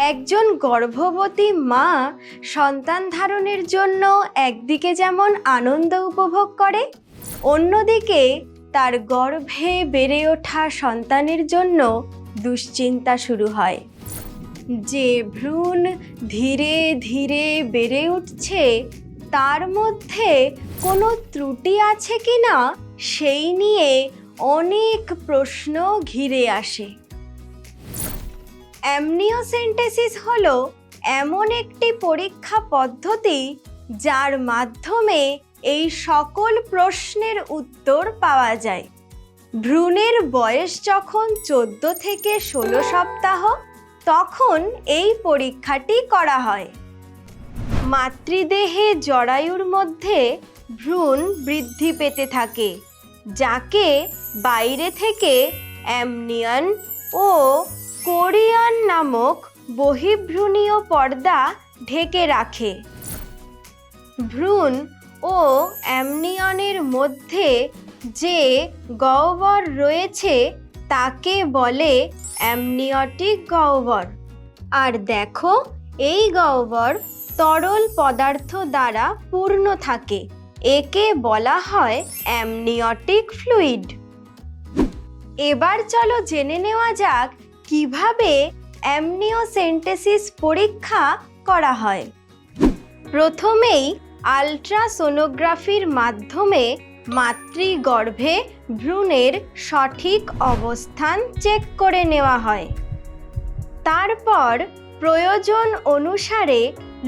একজন গর্ভবতী মা সন্তান ধারণের জন্য একদিকে যেমন আনন্দ উপভোগ করে, অন্যদিকে তার গর্ভে বেড়ে ওঠা সন্তানের জন্য দুশ্চিন্তা শুরু হয়। যে ভ্রূণ ধীরে ধীরে বেড়ে উঠছে তার মধ্যে কোনো ত্রুটি আছে কিনা সেই নিয়ে অনেক প্রশ্ন ঘিরে আসে। অ্যামনিওসেন্টেসিস হলো এমন একটি পরীক্ষা পদ্ধতি যার মাধ্যমে এই সকল প্রশ্নের উত্তর পাওয়া যায়। ভ্রূণের বয়স যখন 14 থেকে 16 সপ্তাহ তখন এই পরীক্ষাটি করা হয়। মাতৃদেহে জরায়ুর মধ্যে ভ্রূণ বৃদ্ধি পেতে থাকে, যাকে বাইরে থেকে অ্যামনিয়ন ও কোরিয়ন নামক বহির্ভ্রূণীয় পর্দা ঢেকে রাখে। ভ্রূণ ও অ্যামনিয়নের মধ্যে যে গহ্বর রয়েছে তাকে বলে অ্যামনিওটিক গহ্বর। আর দেখো, এই গহ্বর তরল পদার্থ দ্বারা পূর্ণ থাকে, একে বলা হয় অ্যামনিওটিক ফ্লুইড। এবার চলো জেনে নেওয়া যাক কিভাবে অ্যামনিওসেন্টেসিস পরীক্ষা করা হয়। প্রথমেই আল্ট্রাসোনোগ্রাফির মাধ্যমে মাতৃগর্ভে ভ্রূণের সঠিক অবস্থান চেক করে নেওয়া হয়। তারপর প্রয়োজন অনুসারে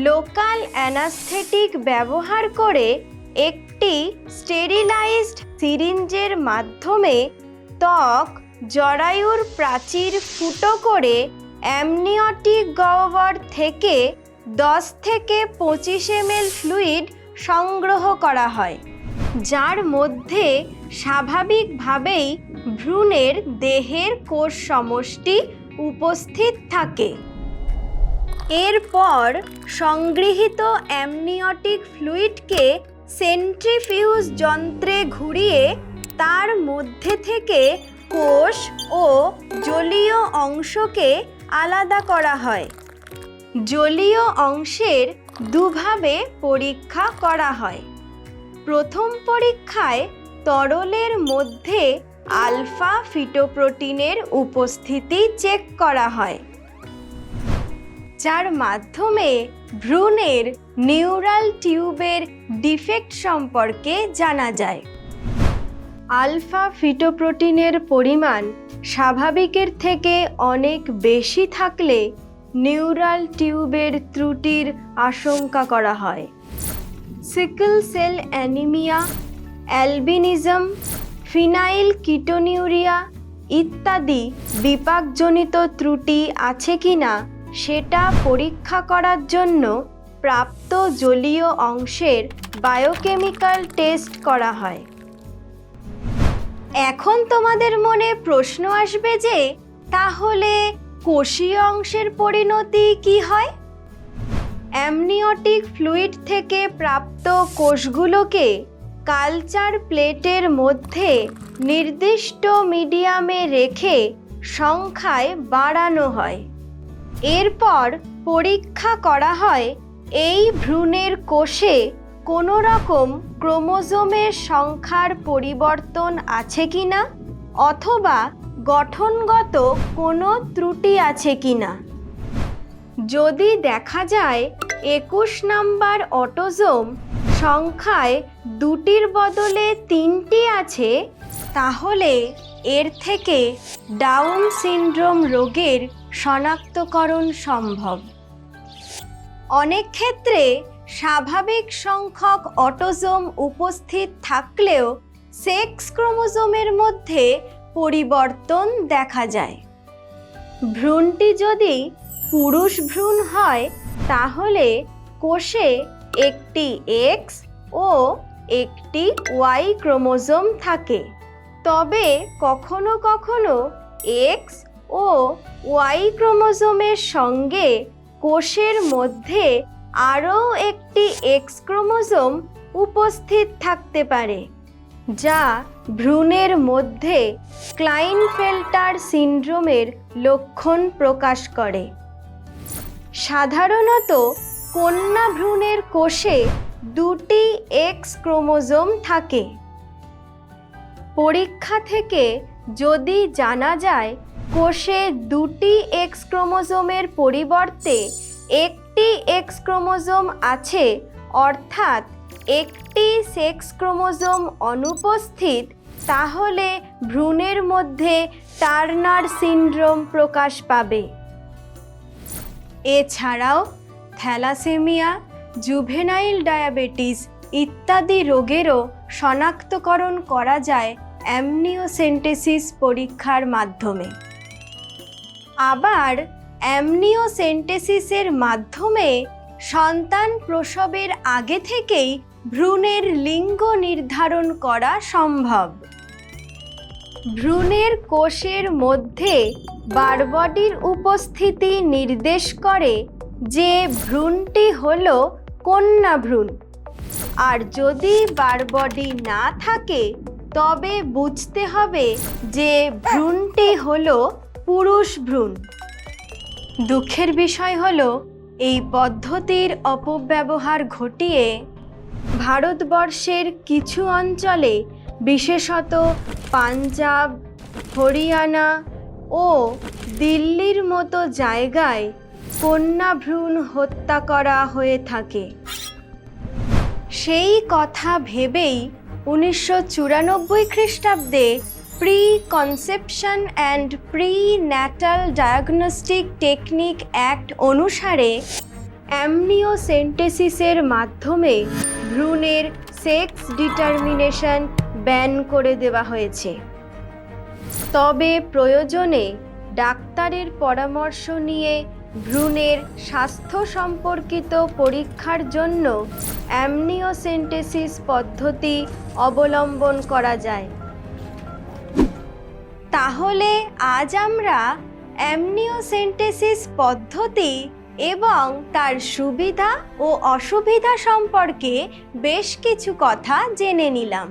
লোকাল অ্যানাস্থেটিক ব্যবহার করে একটি স্টেরিলাইজড সিরিঞ্জের মাধ্যমে ত্বক জরায়ুর প্রাচীর ফুটো করে অ্যামনিওটিক গহ্বর থেকে 10 থেকে 25 ml ফ্লুইড সংগ্রহ করা হয়, যার মধ্যে স্বাভাবিকভাবেই ভ্রূণের দেহের কোষ সমষ্টি উপস্থিত থাকে। এরপর সংগৃহীত অ্যামনিওটিক ফ্লুইডকে সেন্ট্রিফিউজ যন্ত্রে ঘুরিয়ে তার মধ্যে থেকে কোষ ও জলীয় অংশকে আলাদা করা হয়। জলীয় অংশের দুভাবে পরীক্ষা করা হয়। প্রথম পরীক্ষায় তরলের মধ্যে আলফা ফিটোপ্রোটিনের উপস্থিতি চেক করা হয়, যার মাধ্যমে ভ্রূণের নিউরাল টিউবের ডিফেক্ট সম্পর্কে জানা যায়। আলফা ফিটোপ্রোটিনের পরিমাণ স্বাভাবিকের থেকে অনেক বেশি থাকলে নিউরাল টিউবের ত্রুটির আশঙ্কা করা হয়। Sickle cell anaemia, albinism, phenyl ketonuria ইত্যাদি বিপাকজনিত ত্রুটি আছে কিনা সেটা পরীক্ষা করার জন্য প্রাপ্ত জলীয় অংশের বায়োকেমিক্যাল টেস্ট করা হয়। এখন তোমাদের মনে প্রশ্ন আসবে যে তাহলে কোষীয় অংশের পরিণতি কি হয়? অ্যামনিওটিক ফ্লুইড থেকে প্রাপ্ত কোষগুলোকে কালচার প্লেটের মধ্যে নির্দিষ্ট মিডিয়ামে রেখে সংখ্যায় বাড়ানো হয়। এরপর পরীক্ষা করা হয় এই ভ্রূণের কোষে কোনো রকম ক্রোমোজোমের সংখ্যার পরিবর্তন আছে কিনা অথবা গঠনগত কোনো ত্রুটি আছে কিনা। যদি দেখা যায় 21 নাম্বার অটোজোম সংখ্যায় 2টির বদলে 3টি আছে, তাহলে এর থেকে ডাউন সিনড্রোম রোগের শনাক্তকরণ সম্ভব। অনেক ক্ষেত্রে স্বাভাবিক সংখ্যক অটোজোম উপস্থিত থাকলেও সেক্স ক্রোমোজোমের মধ্যে পরিবর্তন দেখা যায়। ভ্রূণটি যদি পুরুষ ভ্রূণ হয় তাহলে কোষে একটি এক্স ও একটি ওয়াই ক্রোমোজোম থাকে, তবে কখনো কখনো এক্স ও ওয়াই ক্রোমোজোমের সঙ্গে কোষের মধ্যে আরও একটি এক্স ক্রোমোজোম উপস্থিত থাকতে পারে, যা ভ্রূণের মধ্যে ক্লাইনফেল্টার সিনড্রোমের লক্ষণ প্রকাশ করে। সাধারণত কন্যা ভ্রূণের কোষে 2টি এক্স ক্রোমোজোম থাকে। পরীক্ষা থেকে যদি জানা যায় কোষে 2টি এক্স ক্রোমোজোমের পরিবর্তে 1টি এক্স ক্রোমোজোম আছে, অর্থাৎ 1টি সেক্স ক্রোমোজোম অনুপস্থিত, তাহলে ভ্রূণের মধ্যে টার্নার সিনড্রোম প্রকাশ পাবে। এছাড়াও থ্যালাসেমিয়া, জুভেনাইল ডায়াবেটিস ইত্যাদি রোগেরও শনাক্তকরণ করা যায় অ্যামনিওসেন্টেসিস পরীক্ষার মাধ্যমে। আবার অ্যামনিওসেন্টেসিসের মাধ্যমে সন্তান প্রসবের আগে থেকেই ভ্রূণের লিঙ্গ নির্ধারণ করা সম্ভব। ভ্রূণের কোষের মধ্যে বারবডির উপস্থিতি নির্দেশ করে যে ভ্রূণটি হল কন্যা ভ্রূণ, আর যদি বারবডি না থাকে তবে বুঝতে হবে যে ভ্রূণটি হল পুরুষ ভ্রূণ। দুঃখের বিষয় হলো এই পদ্ধতির অপব্যবহার ঘটিয়ে ভারতবর্ষের কিছু অঞ্চলে, বিশেষত পাঞ্জাব, হরিয়ানা ও দিল্লির মতো জায়গায় কন্যা ভ্রূণ হত্যা করা হয়ে থাকে। সেই কথা ভেবেই 1994 খ্রিস্টাব্দে pre conception and pre natal diagnostic technique act অনুসারে অ্যামনিওসেন্টেসিসের মাধ্যমে ভ্রূণের সেক্স ডিটারমিনেশন ব্যান করে দেওয়া হয়েছে। তবে প্রয়োজনে ডাক্তারের পরামর্শ নিয়ে ভ্রূণের স্বাস্থ্য সম্পর্কিত পরীক্ষার জন্য অ্যামনিওসেন্টেসিস পদ্ধতি অবলম্বন করা যায়। তাহলে আজ আমরা অ্যামনিওসেন্টেসিস পদ্ধতি এবং তার সুবিধা ও অসুবিধা সম্পর্কে বেশ কিছু কথা জেনে নিলাম।